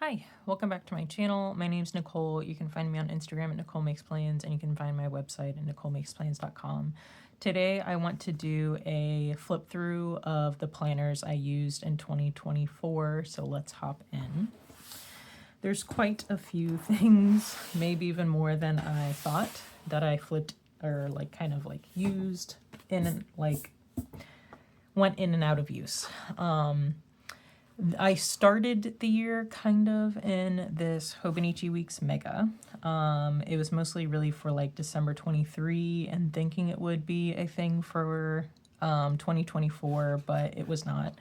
Hi, welcome back to my channel. My name's Nicole. You can find me on Instagram at Nicole Makes Plans, and you can find my website at NicoleMakesPlans.com. Today I want to do a flip through of the planners I used in 2024, so let's hop in. There's quite a few things, maybe even more than I thought, that I flipped or used in and went in and out of use. I started the year kind of in this Hobonichi Weeks Mega. It was mostly really for like December 23 and thinking it would be a thing for 2024, but it was not.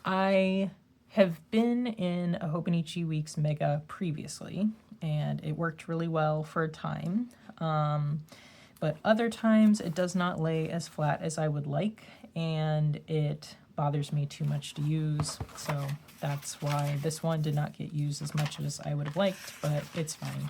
I have been in a Hobonichi Weeks Mega previously, and it worked really well for a time. But other times it does not lay as flat as I would like, and it bothers me too much to use, so that's why this one did not get used as much as I would have liked, but it's fine.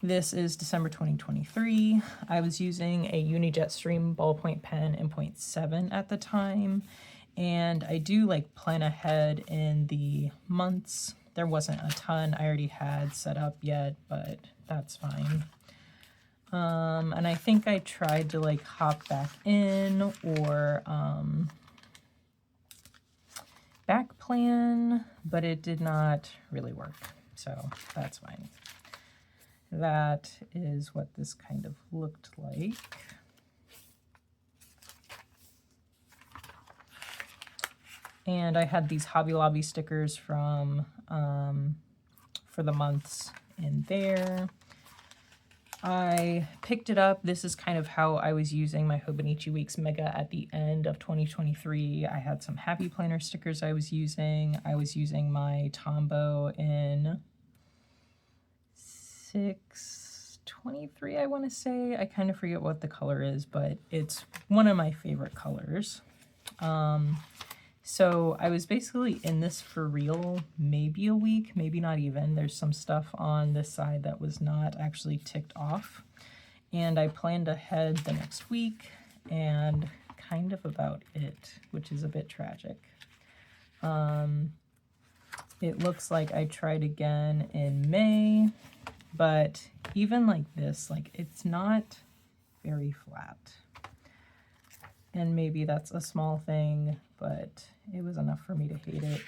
This is December 2023. I was using a Unijet Stream ballpoint pen in 0.7 at the time, and I do like plan ahead in the months. There wasn't a ton I already had set up yet, but that's fine. And I think I tried to like hop back in or back plan, but it did not really work, so that's fine. That is what this kind of looked like. And I had these Hobby Lobby stickers from for the months in there. I picked it up. This is kind of how I was using my Hobonichi Weeks Mega at the end of 2023. I had some Happy Planner stickers I was using. I was using my Tombow in 623, I want to say. I kind of forget what the color is, but it's one of my favorite colors. So I was basically in this for real, maybe a week, maybe not even. There's some stuff on this side that was not actually ticked off. And I planned ahead the next week and kind of about it, which is a bit tragic. It looks like I tried again in May, but even like this, like it's not very flat. And maybe that's a small thing, but it was enough for me to hate it.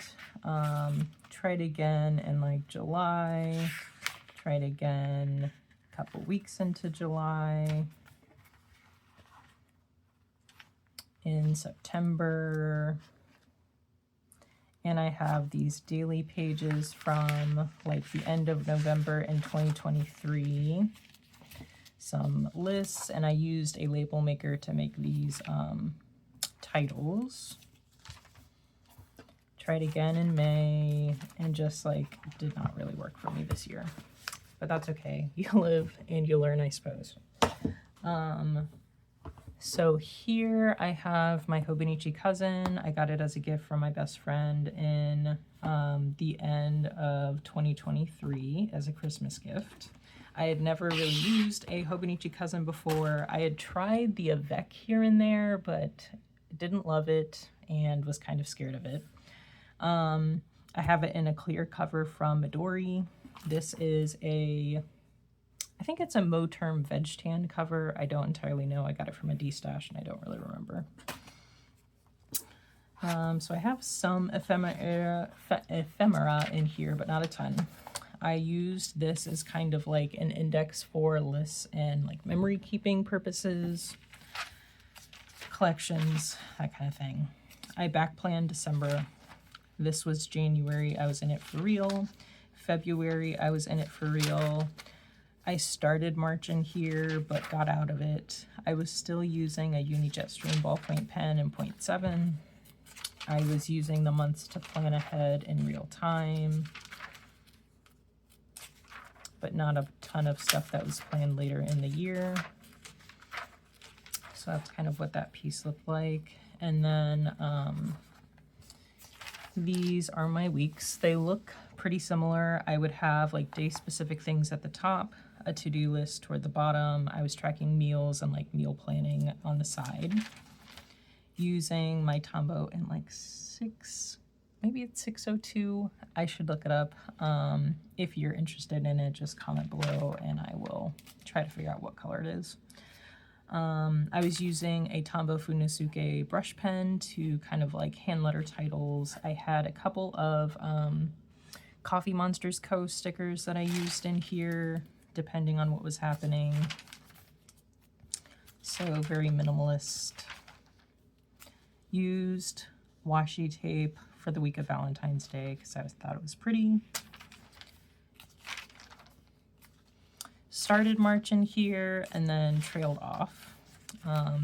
Tried again in like July, tried again a couple weeks into July, in September, and I have these daily pages from like the end of November in 2023. Some lists, and I used a label maker to make these titles. Tried again in May, and just like did not really work for me this year, but that's okay. You live and you learn, I suppose. So here I have my Hobonichi cousin. I got it as a gift from my best friend in the end of 2023 as a Christmas gift. I had never really used a Hobonichi cousin before. I had tried the Avec here and there, but didn't love it and was kind of scared of it. I have it in a clear cover from Midori. This is I think it's a Moterm Veg Tan cover. I don't entirely know. I got it from a D-stash and I don't really remember. So I have some ephemera in here, but not a ton. I used this as kind of like an index for lists and like memory keeping purposes, collections, that kind of thing. I back planned December. This was January. I was in it for real. February, I was in it for real. I started March in here, but got out of it. I was still using a Unijet Stream ballpoint pen in 0.7. I was using the months to plan ahead in real time, but not a ton of stuff that was planned later in the year. So that's kind of what that piece looked like. And then these are my weeks. They look pretty similar. I would have like day-specific things at the top, a to-do list toward the bottom. I was tracking meals and like meal planning on the side, using my Tombow in like maybe it's 602. I should look it up. If you're interested in it, just comment below and I will try to figure out what color it is. I was using a Tombow Funisuke brush pen to kind of like hand letter titles. I had a couple of Coffee Monsters Co. stickers that I used in here, depending on what was happening. So very minimalist. Used washi tape for the week of Valentine's Day because I thought it was pretty. Started March in here and then trailed off.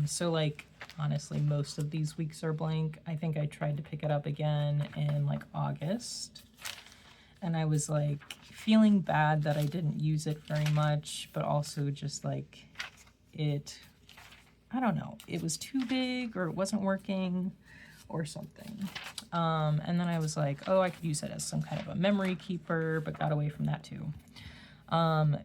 So like honestly most of these weeks are blank. I think I tried to pick it up again in like August and I was like feeling bad that I didn't use it very much, but also just like I don't know, it was too big or it wasn't working or something. And then I was like, oh, I could use it as some kind of a memory keeper, but got away from that too.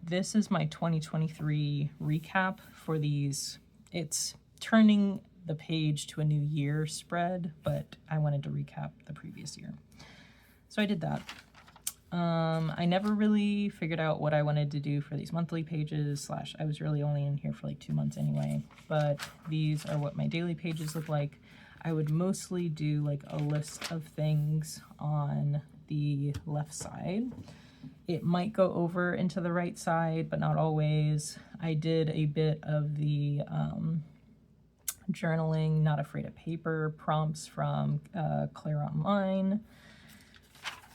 This is my 2023 recap for these. It's turning the page to a new year spread, but I wanted to recap the previous year. So I did that. I never really figured out what I wanted to do for these monthly pages, / I was really only in here for like 2 months anyway, but these are what my daily pages look like. I would mostly do like a list of things on the left side. It might go over into the right side, but not always. I did a bit of the journaling, Not Afraid of Paper prompts from Claire Online,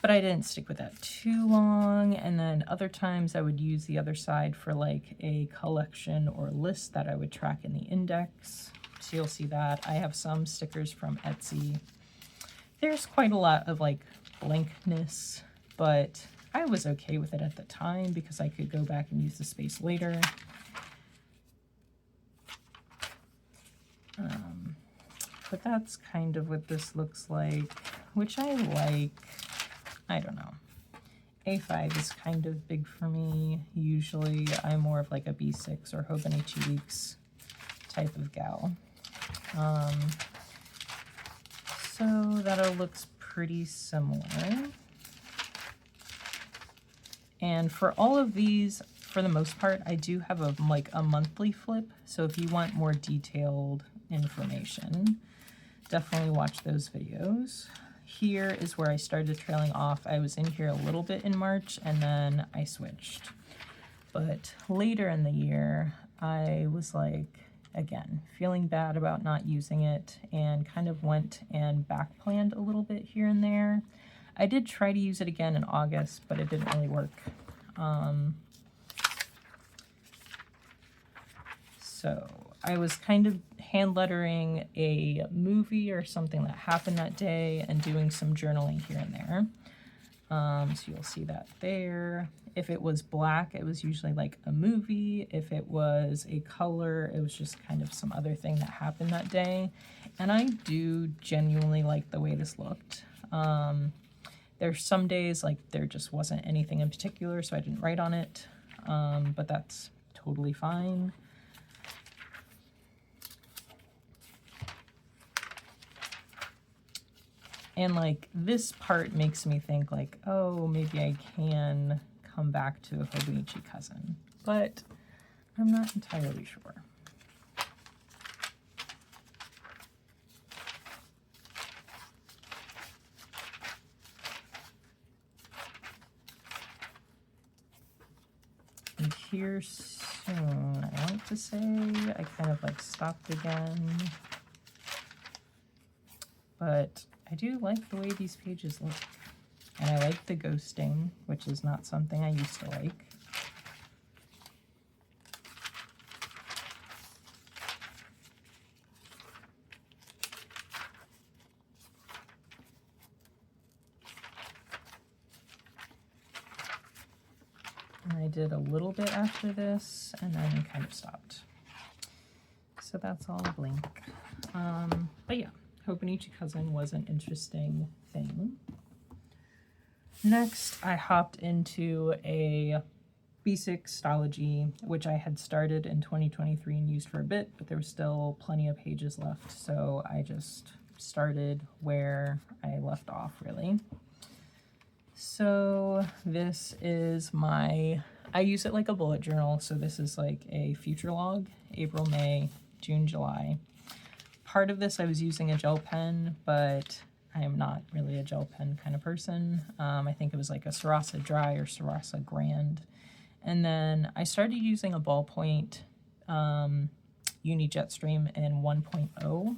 but I didn't stick with that too long. And then other times I would use the other side for like a collection or list that I would track in the index. So you'll see that. I have some stickers from Etsy. There's quite a lot of like blankness, but I was okay with it at the time because I could go back and use the space later. But that's kind of what this looks like, which I like. I don't know. A5 is kind of big for me. Usually I'm more of like a B6 or Hobonichi Weeks type of gal. So that all looks pretty similar. And for all of these, for the most part, I do have a monthly flip. So if you want more detailed information, definitely watch those videos. Here is where I started trailing off. I was in here a little bit in March and then I switched. But later in the year, I was like, again, feeling bad about not using it and kind of went and back planned a little bit here and there. I did try to use it again in August, but it didn't really work. So I was kind of hand lettering a movie or something that happened that day and doing some journaling here and there. So you'll see that there. If it was black, it was usually like a movie. If it was a color, it was just kind of some other thing that happened that day. And I do genuinely like the way this looked. There's some days like there just wasn't anything in particular, so I didn't write on it, but that's totally fine. And like this part makes me think like, oh, maybe I can come back to a Hobonichi cousin, but I'm not entirely sure. And here soon, I want to say, I kind of like stopped again, but I do like the way these pages look. And I like the ghosting, which is not something I used to like. And I did a little bit after this and then kind of stopped. So that's all blank. But yeah, Hobonichi Cousin was an interesting thing. Next, I hopped into a B6 Stalogy, which I had started in 2023 and used for a bit, but there was still plenty of pages left, so I just started where I left off, really. So this is my, I use it like a bullet journal. So this is like a future log, April, May, June, July. Part of this I was using a gel pen, but I am not really a gel pen kind of person. I think it was like a Sarasa Dry or Sarasa Grand. And then I started using a ballpoint Uni Jetstream in 1.0,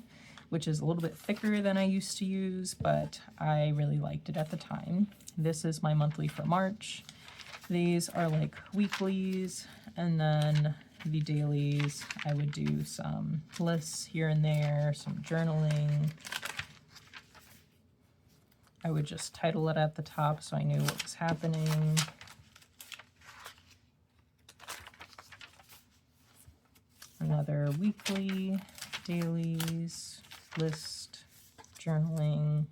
which is a little bit thicker than I used to use, but I really liked it at the time. This is my monthly for March. These are like weeklies, and then the dailies, I would do some lists here and there, some journaling. I would just title it at the top so I knew what was happening. Another weekly, dailies, list, journaling.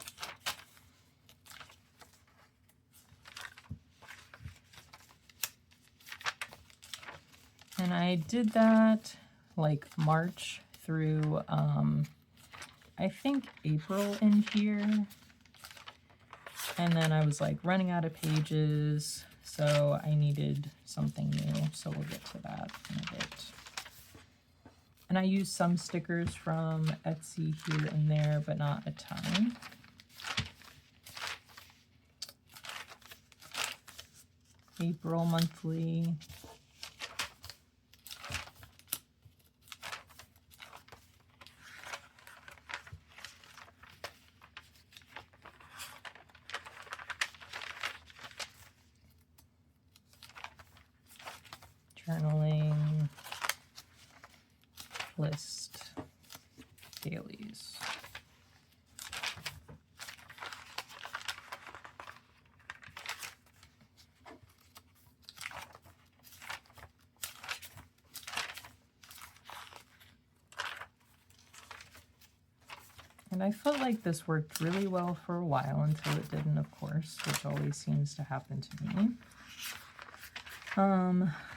And I did that like March through, I think April in here. And then I was like running out of pages, so I needed something new. So we'll get to that in a bit. And I used some stickers from Etsy here and there, but not a ton. April monthly. Journaling, list, dailies. And I felt like this worked really well for a while until it didn't, of course, which always seems to happen to me.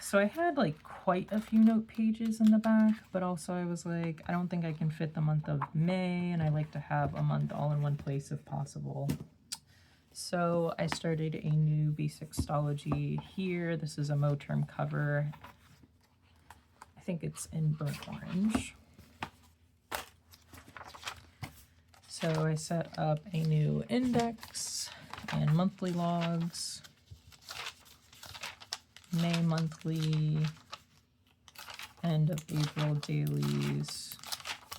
So I had like quite a few note pages in the back, but also I was like, I don't think I can fit the month of May, and I like to have a month all in one place if possible. So I started a new B6 Stalogy here. This is a Moterm cover. I think it's in burnt orange. So I set up a new index and monthly logs. May monthly, end of April dailies,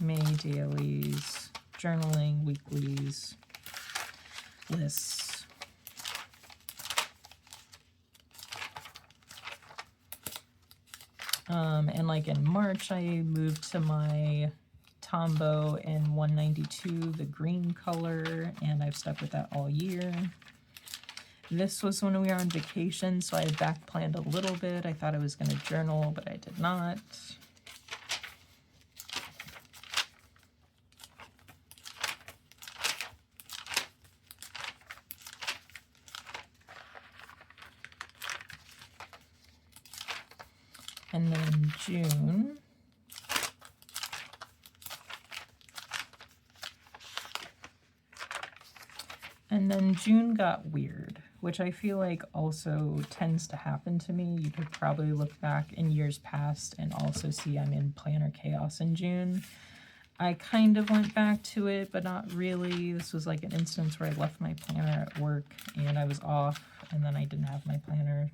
May dailies, journaling weeklies, lists. And like in March, I moved to my Tombow in 192, the green color, and I've stuck with that all year. This was when we were on vacation, so I had back planned a little bit. I thought I was going to journal, but I did not. And then June. And then June got weird, which I feel like also tends to happen to me. You could probably look back in years past and also see I'm in planner chaos in June. I kind of went back to it, but not really. This was like an instance where I left my planner at work and I was off, and then I didn't have my planner.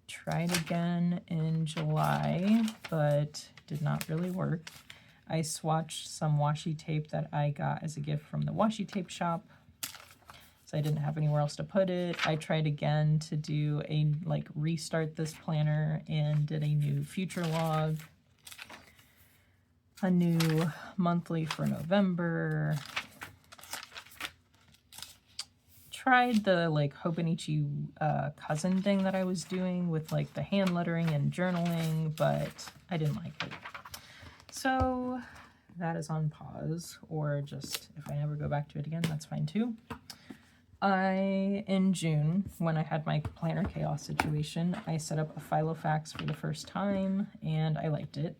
Tried again in July, but did not really work. I swatched some washi tape that I got as a gift from the washi tape shop, so I didn't have anywhere else to put it. I tried again to do a restart this planner and did a new future log, a new monthly for November. Tried the Hobonichi cousin thing that I was doing with the hand lettering and journaling, but I didn't like it. So that is on pause, or just if I never go back to it again, that's fine too. In June, when I had my planner chaos situation, I set up a Filofax for the first time and I liked it.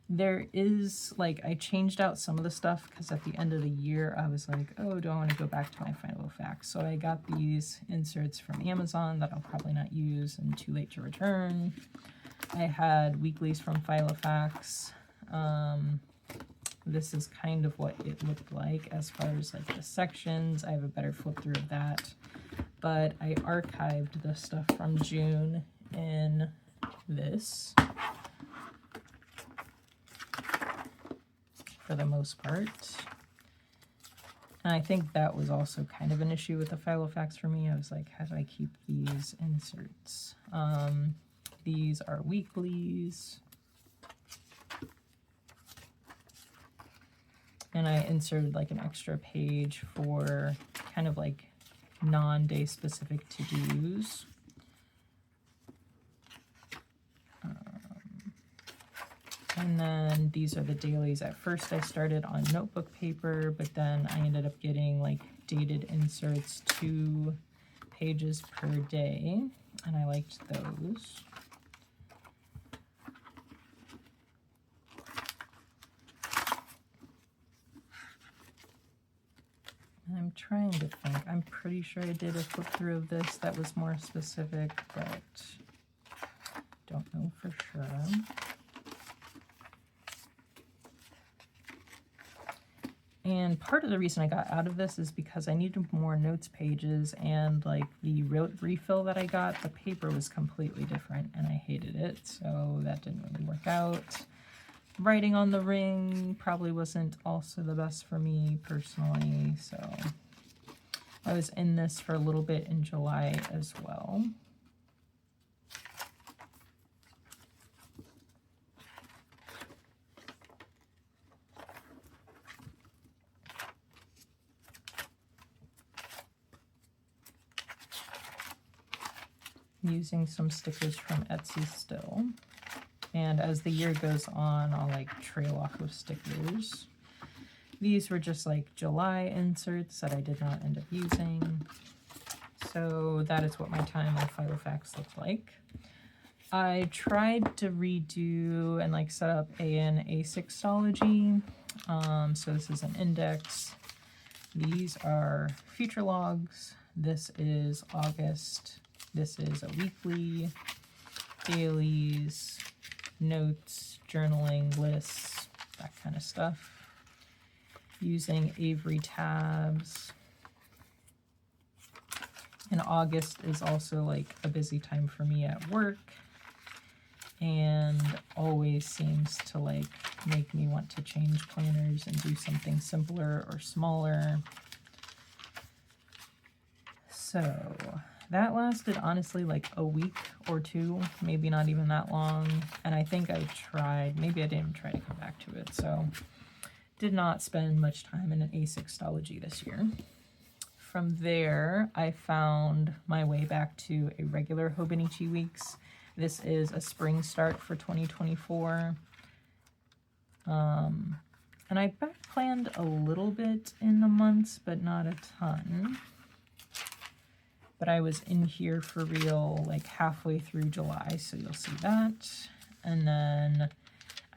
There is, like, I changed out some of the stuff because at the end of the year I was like, oh, do I want to go back to my Filofax? So I got these inserts from Amazon that I'll probably not use and too late to return. I had weeklies from Filofax. This is kind of what it looked like as far as like the sections. I have a better flip through of that. But I archived the stuff from June in this, for the most part. And I think that was also kind of an issue with the Filofax for me. I was like, how do I keep these inserts? These are weeklies. And I inserted like an extra page for kind of like non-day specific to-dos. And then these are the dailies. At first I started on notebook paper, but then I ended up getting like dated inserts 2 pages per day, and I liked those. I'm trying to think. I'm pretty sure I did a flip through of this that was more specific, but don't know for sure. And part of the reason I got out of this is because I needed more notes pages, and like the refill that I got, the paper was completely different and I hated it, so that didn't really work out. Writing on the ring probably wasn't also the best for me personally, so I was in this for a little bit in July as well. Using some stickers from Etsy still. And as the year goes on, I'll like trail off with stickers. These were just like July inserts that I did not end up using. So that is what my time on Filofax looked like. I tried to redo and like set up an A6 Stalogy. So this is an index. These are future logs. This is August. This is a weekly, dailies, notes, journaling, lists, that kind of stuff. Using Avery tabs. And August is also like a busy time for me at work, and always seems to like make me want to change planners and do something simpler or smaller. So that lasted honestly like a week or 2, maybe not even that long. And I think I tried, maybe I didn't try to come back to it. So did not spend much time in an A6 Stalogy this year. From there, I found my way back to a regular Hobonichi Weeks. This is a spring start for 2024. And I back planned a little bit in the months, but not a ton. But I was in here for real like halfway through July, so you'll see that. And then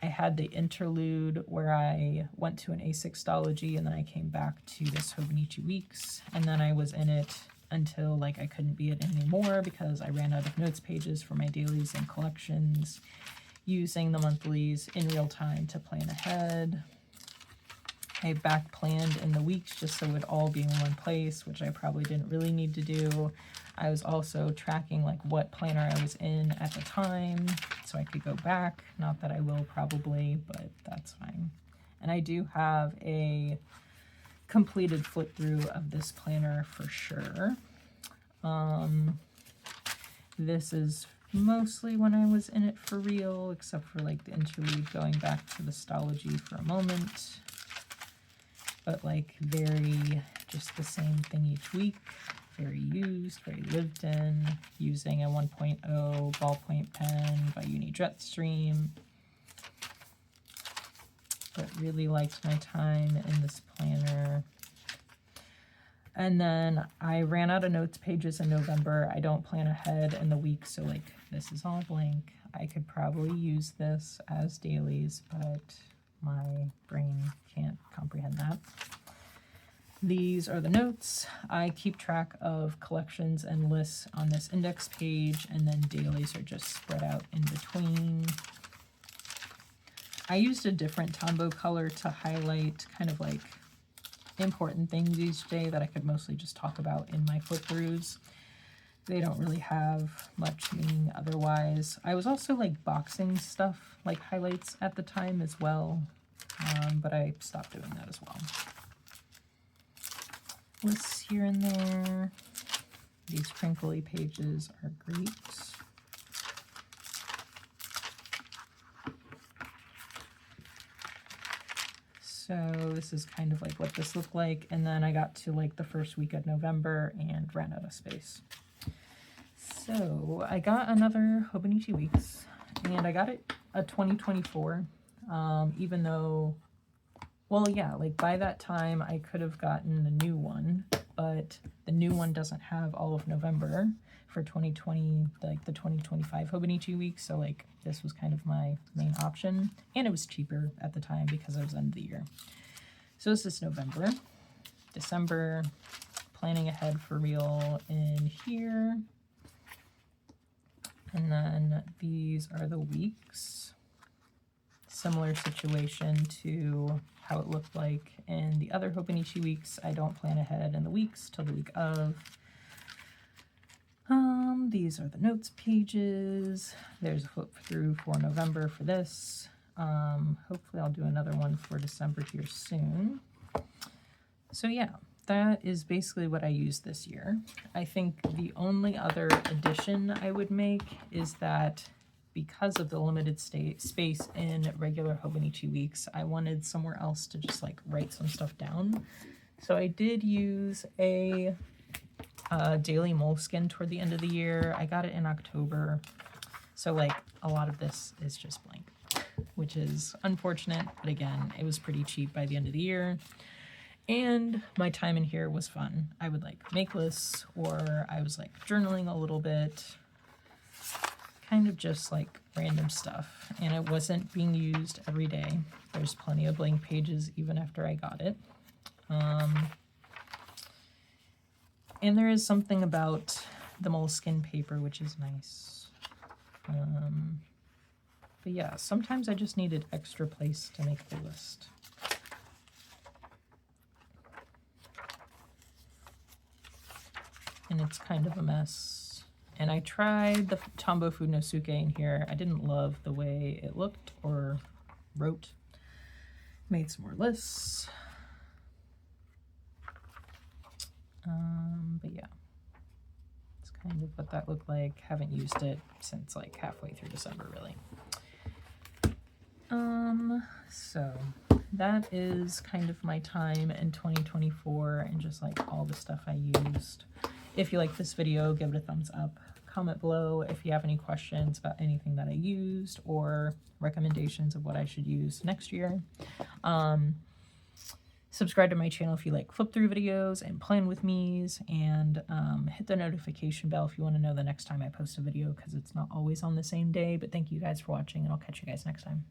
I had the interlude where I went to an A6 Stalogy, and then I came back to this Hobonichi Weeks, and then I was in it until like I couldn't be it anymore because I ran out of notes pages for my dailies and collections, using the monthlies in real time to plan ahead. I back planned in the weeks just so it would all be in one place, which I probably didn't really need to do. I was also tracking like what planner I was in at the time so I could go back. Not that I will probably, but that's fine. And I do have a completed flip through of this planner for sure. This is mostly when I was in it for real, except for like the interlude going back to the Stalogy for a moment. But like very just the same thing each week, very used, very lived in, using a 1.0 ballpoint pen by Jetstream. But really liked my time in this planner. And then I ran out of notes pages in November. I don't plan ahead in the week, so like this is all blank. I could probably use this as dailies, but my brain can't comprehend that. These are the notes. I keep track of collections and lists on this index page, and then dailies are just spread out in between. I used a different Tombow color to highlight kind of like important things each day that I could mostly just talk about in my flip-throughs. They don't really have much meaning otherwise. I was also like boxing stuff, like highlights at the time as well, but I stopped doing that as well. Lists here and there. These crinkly pages are great. So this is kind of like what this looked like, and then I got to like the first week of November and ran out of space. So I got another Hobonichi Weeks, and I got it a 2024, even though, well, yeah, like by that time I could have gotten the new one, but the new one doesn't have all of November for 2020, like the 2025 Hobonichi Week, so like this was kind of my main option, and it was cheaper at the time because it was end of the year. So this is November, December, planning ahead for real in here. And then these are the weeks. Similar situation to how it looked like in the other Hobonichi Weeks. I don't plan ahead in the weeks till the week of. These are the notes pages. There's a flip through for November for this. Hopefully I'll do another one for December here soon. So yeah, that is basically what I used this year. I think the only other addition I would make is that because of the limited space in regular Hobonichi Weeks, I wanted somewhere else to just like write some stuff down. So I did use a daily Moleskine toward the end of the year. I got it in October. So like a lot of this is just blank, which is unfortunate, but again, it was pretty cheap by the end of the year. And my time in here was fun. I would like make lists, or I was like journaling a little bit, kind of just like random stuff. And it wasn't being used every day. There's plenty of blank pages even after I got it. And there is something about the Moleskine paper, which is nice. But yeah, sometimes I just needed extra place to make the list. And it's kind of a mess. And I tried the Tombow Funosuke in here. I didn't love the way it looked or wrote. Made some more lists. But yeah, it's kind of what that looked like. Haven't used it since like halfway through December, really. So that is kind of my time in 2024 and just like all the stuff I used. If you like this video, give it a thumbs up. Comment below if you have any questions about anything that I used or recommendations of what I should use next year. Subscribe to my channel if you like flip-through videos and plan with me's, and hit the notification bell if you want to know the next time I post a video, because it's not always on the same day. But thank you guys for watching, and I'll catch you guys next time.